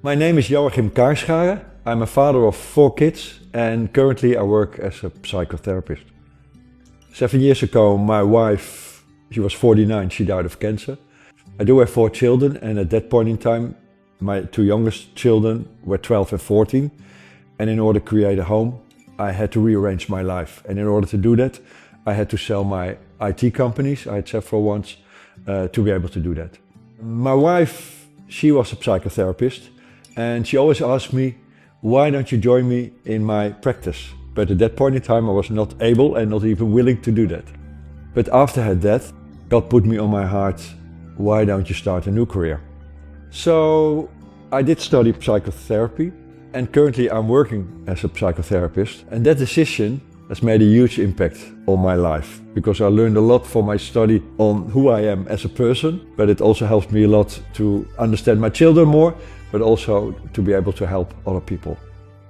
My name is Joachim. I'm a father of 4 kids and currently I work as a psychotherapist. 7 years ago, my wife, she was 49, she died of cancer. I do have 4 children and at that point in time, my 2 youngest children were 12 and 14. And in order to create a home, I had to rearrange my life. And in order to do that, I had to sell my IT companies, I had several ones, to be able to do that. My wife, she was a psychotherapist and she always asked me, why don't you join me in my practice? But at that point in time, I was not able and not even willing to do that. But after her death, God put me on my heart, why don't you start a new career? So I did study psychotherapy and currently I'm working as a psychotherapist. And that decision has made a huge impact on my life because I learned a lot from my study on who I am as a person, but it also helps me a lot to understand my children more, but also to be able to help other people.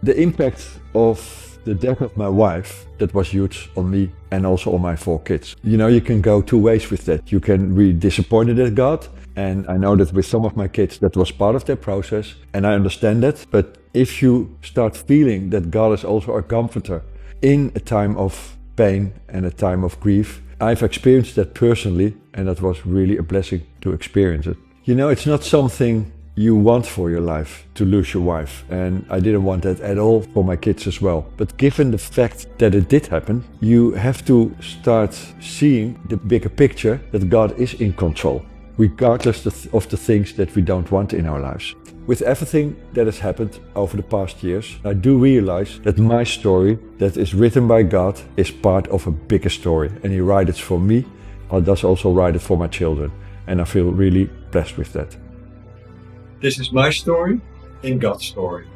The impact of the death of my wife, that was huge on me and also on my 4 kids. You know, you can go 2 ways with that. You can be disappointed at God, and I know that with some of my kids that was part of their process, and I understand that. But if you start feeling that God is also a comforter in a time of pain and a time of grief, I've experienced that personally, and that was really a blessing to experience it. You know, it's not something you want for your life to lose your wife, and I didn't want that at all for my kids as well. But given the fact that it did happen, you have to start seeing the bigger picture that God is in control, regardless of the things that we don't want in our lives. With everything that has happened over the past years, I do realize that my story that is written by God is part of a bigger story, and He writes it for me, or does also write it for my children, and I feel really blessed with that. This is my story in God's story.